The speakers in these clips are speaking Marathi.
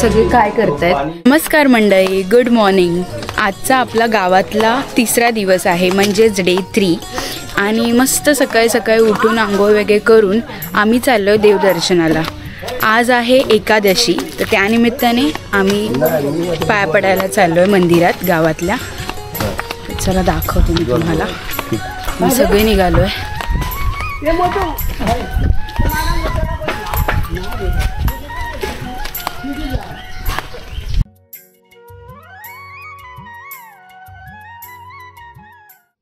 सगळे काय करतायत। नमस्कार मंडळी, गुड मॉर्निंग। आजचा आपला गावातला तिसरा दिवस आहे, म्हणजेच डे 3। आणि मस्त सकाळी सकाळी उठून आंघोळ वगैरे करून आम्ही चाललो देवदर्शनाला। आज आहे एकादशी, तर त्यानिमित्ताने आम्ही पाया पडायला चाललो आहे मंदिरात गावातल्या। चला दाखवतो मी तुम्हाला, मी सगळे निघालो आहे।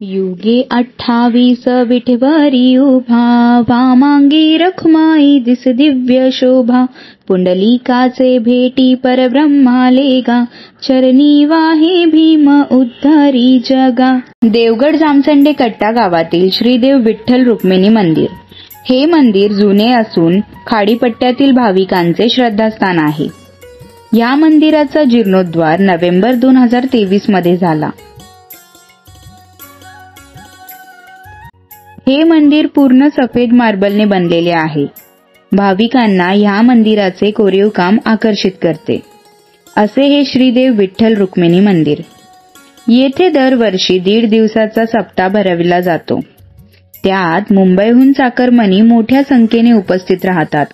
युगे 28 विठवरी उभा, वामांगी रखुमाई दिस दिव्य शोभा। पुंडलिकाचे भेटी परब्रह्माले गा, चरणी वाहे भीम उद्धारी जगा। देवगड जामसंडे कट्टा गावातील श्रीदेव विठ्ठल रुक्मिणी मंदिर हे मंदिर जुने असून खाडीपट्ट्यातील भाविकांचे श्रद्धास्थान आहे। या मंदिराचा जीर्णोद्धार नोव्हेंबर 2023 मध्ये झाला। हे मंदिर पूर्ण सफेद मार्बलने बनलेले आहे। भाविकांना ह्या मंदिराचे कोरीव काम आकर्षित करते। असे हे श्रीदेव विठ्ठल रुक्मिणी मंदिर। येथे दरवर्षी 1.5 दिवसाचा सप्ताह भरविला जातो। त्यात मुंबईहून चाकरमानी मोठ्या संख्येने उपस्थित राहतात।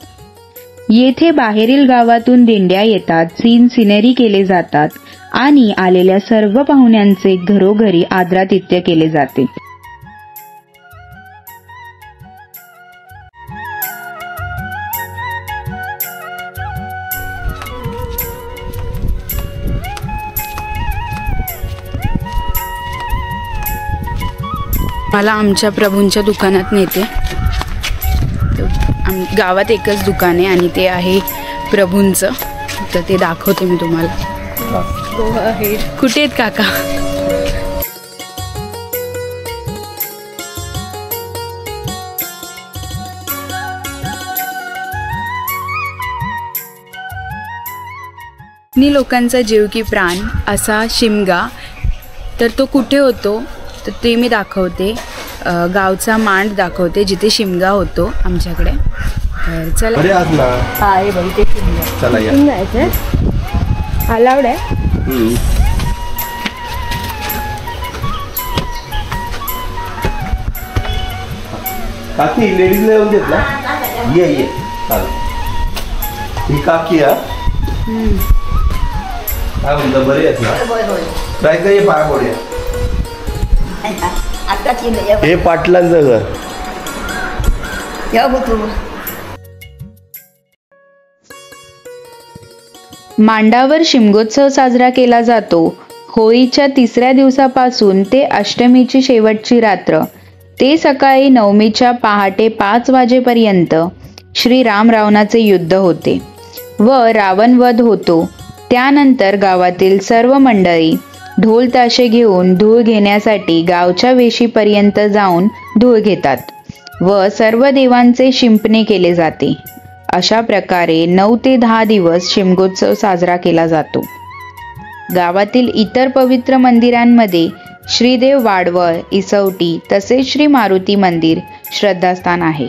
येथे बाहेरील गावातून दिंड्या येतात, सिनेरी केले जातात आणि आलेल्या सर्व पाहुण्यांचे घरोघरी आदरातिथ्य केले जाते। मला आमच्या प्रभूंच्या दुकानात नेते। गावात एकच दुकान आहे आणि ते आहे प्रभूंचं, तर ते दाखवते मी तुम्हाला। कुठे आहेत काका? नी लोकांचा जीव की प्राण असा शिमगा, तर तो कुठे होतो तर ते मी दाखवते। गावचा मांड दाखवते जिथे शिमगा होतो आमच्याकडे। तर चला आहे बघ ते शिमगा अलाउड आहे। काकी लेडीज ने येऊन देत ना, ये ही काकी काय म्हणतं, बरे आहेत ना? ट्राय कर, ये पाय पडूया। हे पाटलांचं घर। मांडावर शिमगोत्सव साजरा केला जातो। होळीच्या 3ऱ्या दिवसापासून ते अष्टमीची शेवटची रात्र ते सकाळी नवमीच्या पहाटे 5 वाजेपर्यंत श्रीराम रावणाचे युद्ध होते व रावणवध होतो। त्यानंतर गावातील सर्व मंडळी ढोल ताशे घेऊन धूळ घेण्यासाठी गावच्या वेशीपर्यंत जाऊन धूळ घेतात व सर्व देवांचे शिंपणे केले जाते। अशा प्रकारे 9 ते 10 दिवस शिमगोत्सव साजरा केला जातो। गावातील इतर पवित्र मंदिरांमध्ये श्रीदेव वाडवळ, इसवटी तसेच श्री मारुती मंदिर श्रद्धास्थान आहे।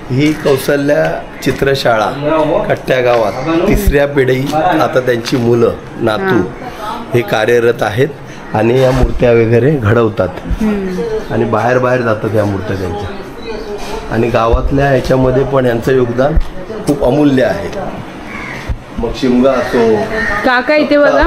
ही कौशल्या चित्रशाळा कट्ट्या गावात 3ऱ्या पिढी, आता त्यांची मुलं नातू हे कार्यरत आहेत आणि या मूर्त्या वगैरे घडवतात आणि बाहेर जातात या मूर्त्या त्यांच्या। आणि गावातल्या ह्याच्यामध्ये पण यांचं योगदान खूप अमूल्य आहे। मग शिमगा असो, काका इथे बघा।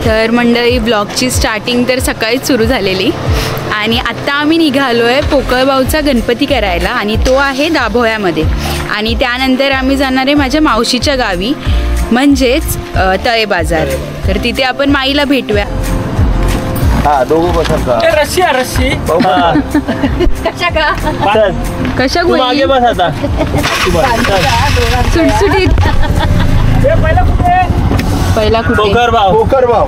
तर मंडळी ब्लॉगची स्टार्टिंग तर सकाळीच सुरू झालेली आणि आत्ता आम्ही निघालो आहे पोकळबावचा गणपती करायला आणि तो आहे दाभोळ्यामध्ये आणि त्यानंतर आम्ही जाणार आहे माझ्या मावशीच्या गावी म्हणजेच तळे बाजार. तर तिथे आपण माईला भेटूया. हा दोघं बसा. रस्सी रस्सी कशा मागे बस आता सुटसुटीत. पहिला कुठे पोकरबाव.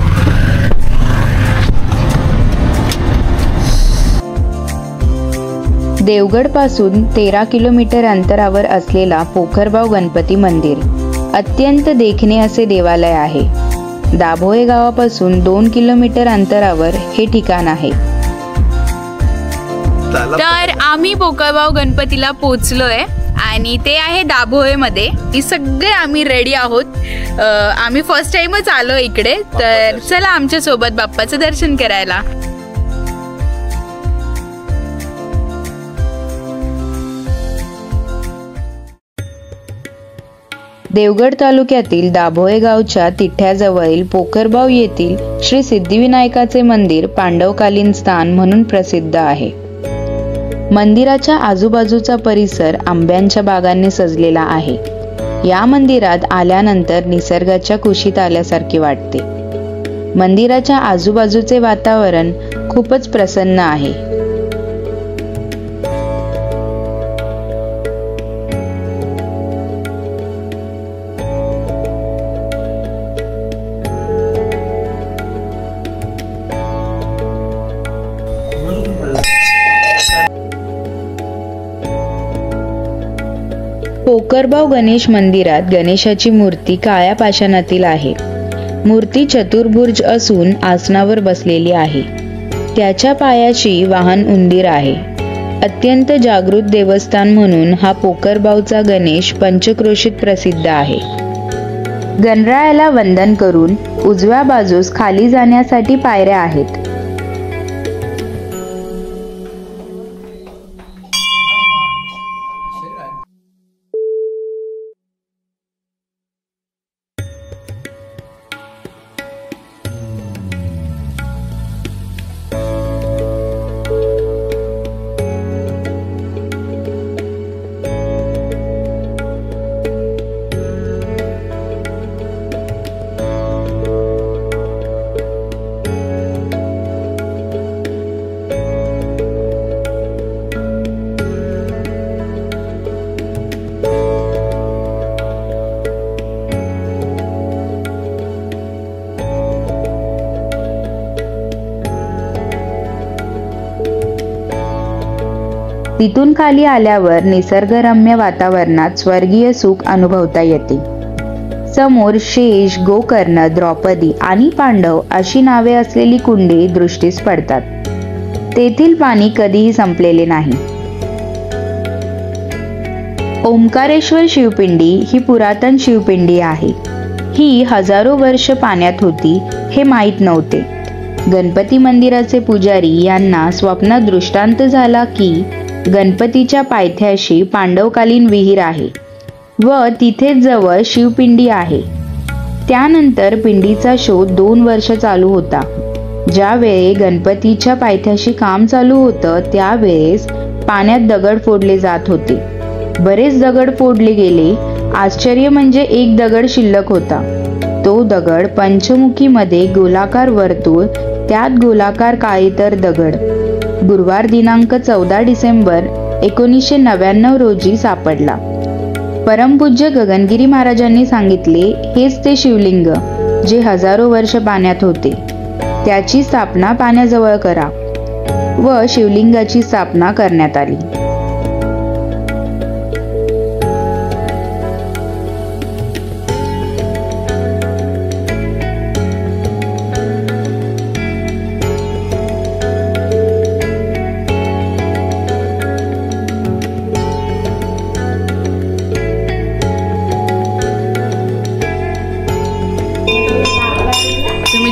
देवगड पासून 13 किलोमीटर अंतरावर असलेला पोखरबाव गणपती मंदिर अत्यंत देखणे असे देवालय आहे. दाभोळे गावापासून 2 किलोमीटर अंतरावर हे ठिकाण आहे. तर आम्ही पोकळबाव गणपतीला पोचलोय आणि ते आहे दाभोळेमध्ये. ही सगळे आम्ही रेडी आहोत. आम्ही फर्स्ट टाइमच आलो इकडे, तर चला आमच्या सोबत बाप्पाचं दर्शन करायला. देवगड तालुक्यातील दाभोळे गावच्या तिठ्याजवळील पोखरबाव येथील श्री सिद्धिविनायकाचे मंदिर पांडवकालीन स्थान म्हणून प्रसिद्ध आहे. मंदिराच्या आजूबाजूचा परिसर आंब्यांच्या बागांनी सजलेला आहे. या मंदिरात आल्यानंतर निसर्गाच्या कुशीत आल्यासारखे वाटते. मंदिराच्या आजूबाजूचे वातावरण खूपच प्रसन्न आहे. पोकरबाव गणेश मंदिरात गणेशाची मूर्ती काळ्या पाषाणातील आहे. मूर्ती चतुर्भुज असून आसनावर बसलेली आहे. त्याच्या पायाशी वाहन उंदीर आहे. अत्यंत जागृत देवस्थान म्हणून हा पोकरबावचा गणेश पंचक्रोशीत प्रसिद्ध आहे. गणरायाला वंदन करून उजव्या बाजूस खाली जाण्यासाठी पायऱ्या आहेत. तिथून खाली आल्यावर निसर्गरम्य वातावरणात स्वर्गीय सुख अनुभवता येते. समोर शेष, गोकर्ण, द्रौपदी आणि पांडव अशी नावे असलेली कुंडे दृष्टीस पडतात. तेथील पाणी कधीही संपलेले नाही. ओंकारेश्वर शिवपिंडी ही पुरातन शिवपिंडी आहे. ही हजारो वर्ष पाण्यात होती हे माहीत नव्हते. गणपती मंदिराचे पुजारी यांना स्वप्नात दृष्टांत झाला की गणपतीच्या पायथ्याशी पांडवकालीन विहीर आहे व तिथेच जवळ शिवपिंडी आहे. त्यानंतर पिंडीचा शोध 2 वर्ष चालू होता. ज्यावेळी गणपतीच्या पायथ्याशी काम चालू होतं त्यावेळेस पाण्यात दगड फोडले जात होते. बरेच दगड फोडले गेले. आश्चर्य म्हणजे एक दगड शिल्लक होता. तो दगड पंचमुखीमध्ये गोलाकार वर्तुळ, त्यात गोलाकार काळीतर दगड. गुरुवार दिनांक 14 डिसेंबर 1999 रोजी सापडला. परमपूज्य गगनगिरी महाराजांनी सांगितले, हेच ते शिवलिंग जे हजारो वर्ष पाण्यात होते. त्याची स्थापना पाण्याजवळ करा व शिवलिंगाची स्थापना करण्यात आली.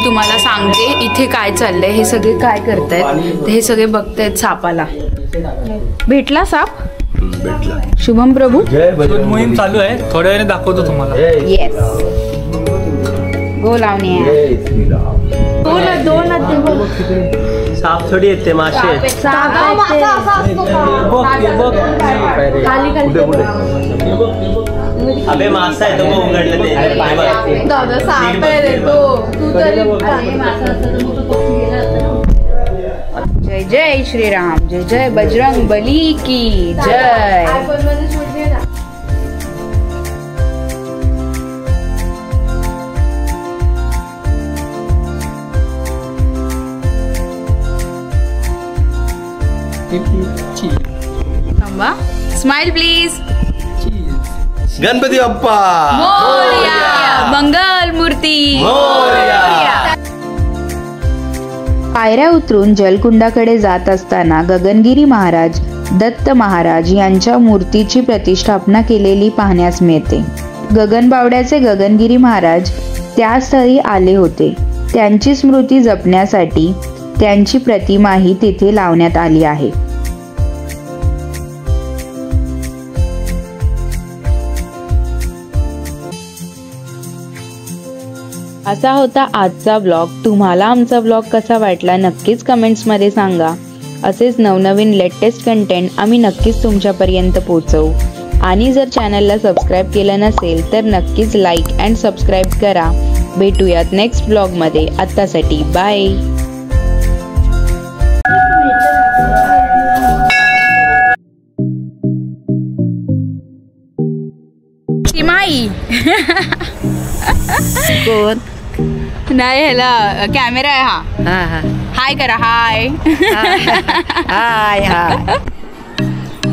तुम्हाला सांगते इथे काय चाललंय. हे सगळे काय करतायत, हे सगळे बघतायत सापाला. भेटला साप? भेटला. शुभम प्रभू मोहीम चालू आहे, थोड्या वेळाने दाखवतो तुम्हाला. येस. गो लावणी आहे. साप थोडी येते मासे. अबे मासा आहे तो उघडलं ते. जय जय श्रीराम, जय जय बजरंग बली की जय. Smile please. गणपती बाप्पा मोरया. मंगल मूर्ती मोरया. पायऱ्या उतरून जलकुंडाकडे जात असताना गगनगिरी महाराज, दत्त महाराज यांच्या मूर्तीची प्रतिष्ठापना केलेली पाहण्यास मिळते. गगनबावड्याचे गगनगिरी महाराज त्या स्थळी आले होते. त्यांची स्मृती जपण्यासाठी त्यांची प्रतिमाही तिथे लावण्यात आली आहे. असा होता आजचा व्लॉग. तुम्हाला आमचा व्लॉग कसा वाटला नक्कीच कमेंट्समध्ये सांगा. असेच नवनवीन लेटेस्ट कंटेंट आम्ही नक्कीच तुमच्यापर्यंत पोहोचवू. आणि जर चॅनलला सबस्क्राईब केलं नसेल तर नक्कीच लाईक अँड सबस्क्राईब करा. भेटूयात नेक्स्ट व्लॉगमध्ये. आत्तासाठी बाय. माई कोण नाही, ह्याला कॅमेरा आहे हा. हाय करा. हाय हाय हाय.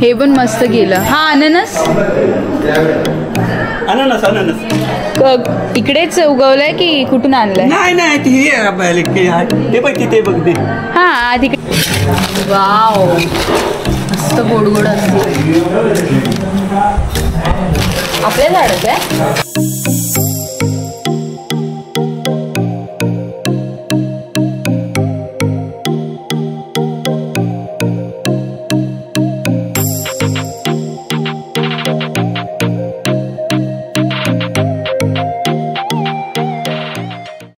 हे पण मस्त गेलं. हा अननस अननस अननस इकडेच उगवलंय की कुठून आणलंय? नाही नाही ते बघ तिथे बघ ते. हा तिकडे. वाव मस्त गोड गोड असते. आपल्या झाडाचं आहे.